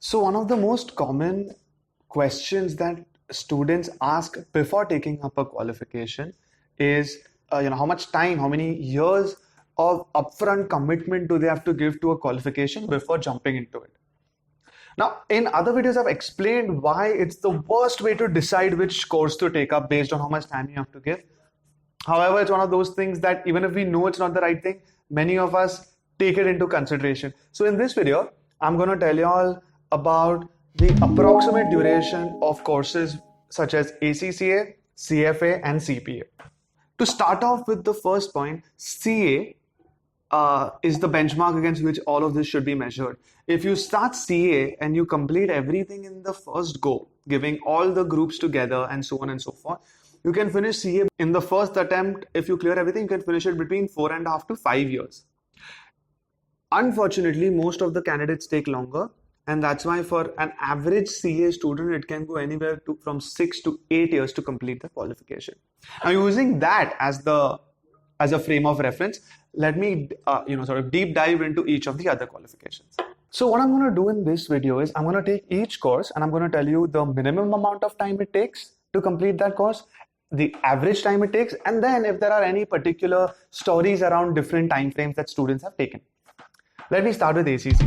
So one of the most common questions that students ask before taking up a qualification is, how much time, how many years of upfront commitment do they have to give to a qualification before jumping into it? Now, in other videos, I've explained why it's the worst way to decide which course to take up based on how much time you have to give. However, it's one of those things that even if we know it's not the right thing, many of us take it into consideration. So in this video, I'm going to tell you all about the approximate duration of courses such as ACCA, CFA, and CPA. To start off with the first point, CA is the benchmark against which all of this should be measured. If you start CA and you complete everything in the first go, giving all the groups together and so on and so forth, you can finish CA in the first attempt. If you clear everything, you can finish it between 4.5 to 5 years. Unfortunately, most of the candidates take longer, and that's why for an average CA student, it can go anywhere from 6 to 8 years to complete the qualification. Now, using that as a frame of reference, let me sort of deep dive into each of the other qualifications. So what I'm going to do in this video is I'm going to take each course and I'm going to tell you the minimum amount of time it takes to complete that course, the average time it takes, and then if there are any particular stories around different time frames that students have taken. Let me start with ACCA.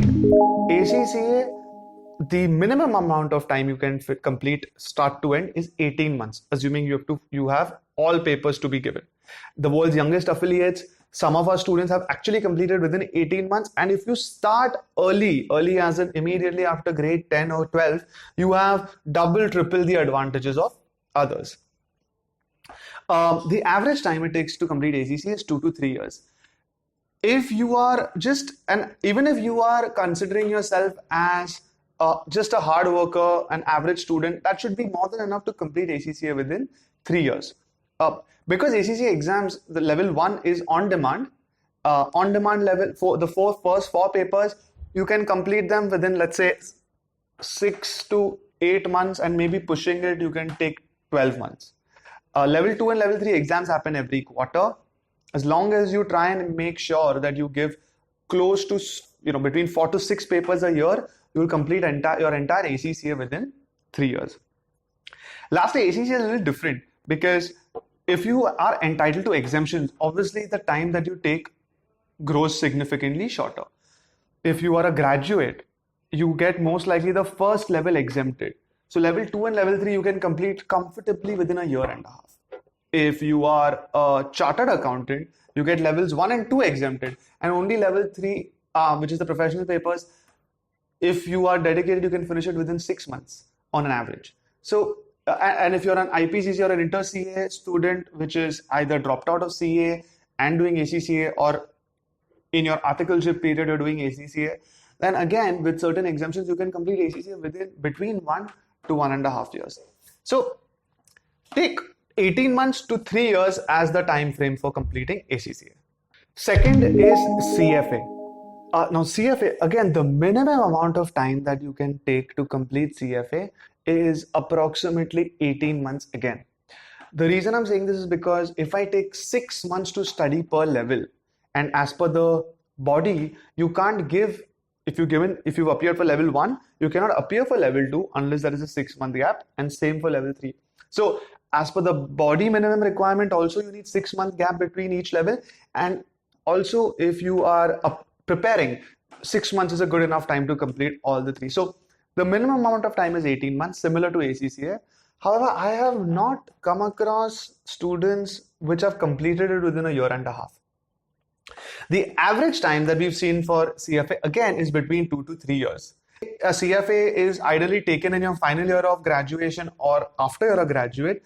ACCA, the minimum amount of time you can complete start to end is 18 months, assuming you have all papers to be given. The world's youngest affiliates, some of our students have actually completed within 18 months. And if you start early as in immediately after grade 10 or 12, you have double, triple the advantages of others. The average time it takes to complete ACCA is 2 to 3 years. If you are even if you are considering yourself as just a hard worker, an average student, that should be more than enough to complete ACCA within 3 years. Because ACCA exams, the level 1 is on demand level. For the first four papers, you can complete them within, let's say, 6 to 8 months, and maybe pushing it, you can take 12 months. Level 2 and level 3 exams happen every quarter. As long as you try and make sure that you give close to, between 4 to 6 papers a year, you will complete your entire ACCA within 3 years. Lastly, ACCA is a little different because if you are entitled to exemptions, obviously the time that you take grows significantly shorter. If you are a graduate, you get most likely the first level exempted. So level 2 and level 3 you can complete comfortably within a year and a half. If you are a chartered accountant, you get levels 1 and 2 exempted, and only level 3, which is the professional papers, if you are dedicated, you can finish it within 6 months on an average. So, and if you're an IPCC or an inter-CA student, which is either dropped out of CA and doing ACCA, or in your articleship period, you're doing ACCA, then again, with certain exemptions, you can complete ACCA between 1 to 1.5 years. So, take 18 months to 3 years as the time frame for completing ACCA. Second is CFA. Now CFA, again, the minimum amount of time that you can take to complete CFA is approximately 18 months again. The reason I'm saying this is because if I take 6 months to study per level, and as per the body, you can't give, if you've appeared for level 1, you cannot appear for level 2 unless there is a 6-month gap, and same for level 3. So as per the body minimum requirement, also you need 6-month gap between each level. And also if you are preparing, 6 months is a good enough time to complete all the 3. So the minimum amount of time is 18 months, similar to ACCA. However, I have not come across students which have completed it within a year and a half. The average time that we've seen for CFA, again, is between 2 to 3 years. A CFA is ideally taken in your final year of graduation or after you're a graduate.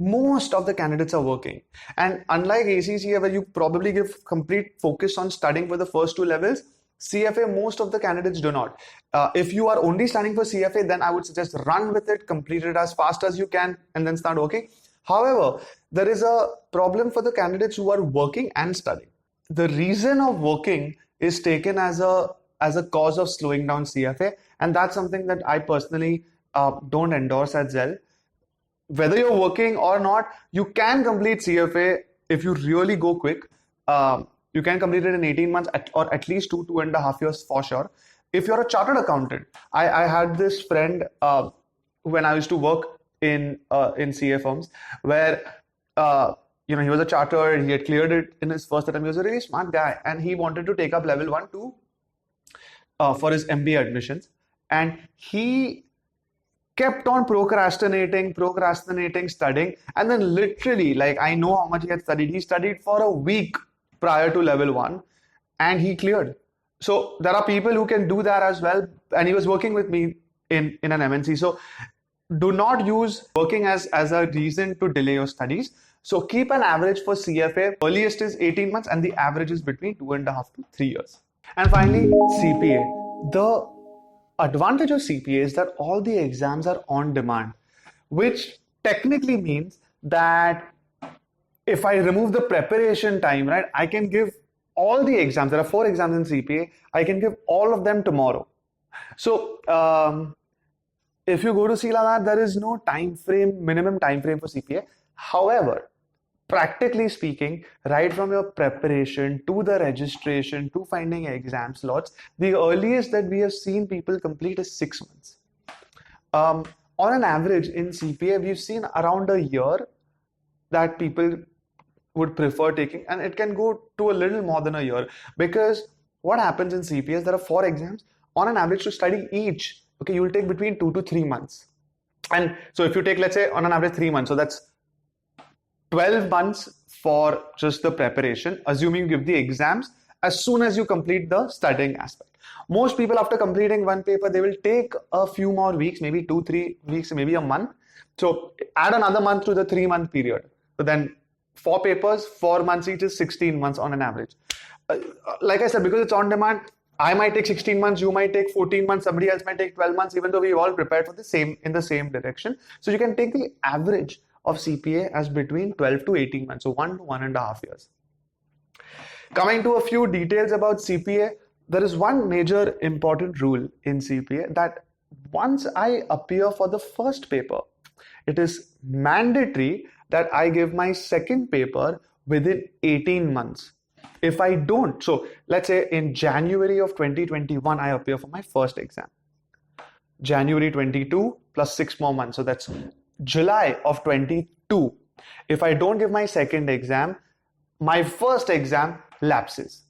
Most of the candidates are working. And unlike ACCA, where you probably give complete focus on studying for the first 2 levels, CFA, most of the candidates do not. If you are only studying for CFA, then I would suggest run with it, complete it as fast as you can, and then start working. However, there is a problem for the candidates who are working and studying. The reason of working is taken as a cause of slowing down CFA, and that's something that I personally don't endorse at Zell. Whether you're working or not, you can complete CFA if you really go quick. You can complete it in 18 months or at least 2.5 years for sure. if you're a chartered accountant, I had this friend when I used to work in CA firms where he was a chartered, he had cleared it in his first attempt. He was a really smart guy, and he wanted to take up level 1 2 for his MBA admissions, and he kept on procrastinating, studying, and then literally, like, I know how much he had studied. He studied for a week prior to level 1, and he cleared. So there are people who can do that as well, and he was working with me in an MNC. So do not use working as a reason to delay your studies. So keep an average for CFA. Earliest is 18 months, and the average is between 2.5 to 3 years. And finally, CPA. The advantage of CPA is that all the exams are on demand, which technically means that if I remove the preparation time, right, I can give all the exams. There are 4 exams in CPA. I can give all of them tomorrow. So if you go to see like that, there is no minimum time frame for CPA. However, practically speaking, right from your preparation to the registration to finding exam slots, the earliest that we have seen people complete is 6 months. On an average in CPA, we've seen around a year that people would prefer taking, and it can go to a little more than a year, because what happens in CPA is there are 4 exams. On an average to study each, okay, you will take between 2 to 3 months. And so if you take, let's say, on an average 3 months, so that's 12 months for just the preparation, assuming you give the exams as soon as you complete the studying aspect. Most people, after completing one paper, they will take a few more weeks, maybe 2-3 weeks, maybe a month. So add another month to the 3-month period. So then 4 papers, 4 months each is 16 months on an average. Like I said, because it's on demand, I might take 16 months, you might take 14 months, somebody else might take 12 months, even though we all prepared for in the same direction. So you can take the average of CPA as between 12 to 18 months, so 1 to 1.5 years. Coming to a few details about CPA, there is one major important rule in CPA that once I appear for the first paper, it is mandatory that I give my second paper within 18 months. If I don't, so let's say in January of 2021, I appear for my first exam. January 22 plus 6 more months, so that's July of 22. If I don't give my second exam, my first exam lapses.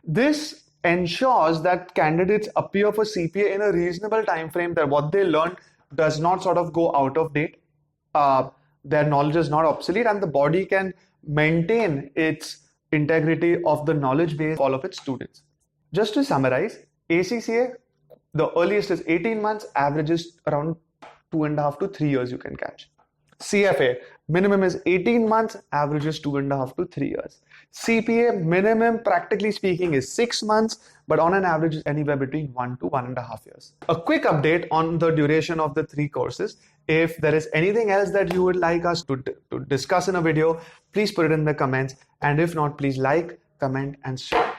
This ensures that candidates appear for CPA in a reasonable time frame, that what they learned does not sort of go out of date, their knowledge is not obsolete, and the body can maintain its integrity of the knowledge base of all of its students. Just to summarize, ACCA, the earliest is 18 months, average is around 2.5 to 3 years you can catch. CFA, minimum is 18 months, average is 2.5 to 3 years. CPA, minimum practically speaking is 6 months, but on an average is anywhere between 1 to 1.5 years. A quick update on the duration of the 3 courses. If there is anything else that you would like us to discuss in a video, please put it in the comments. And if not, please like, comment, and share.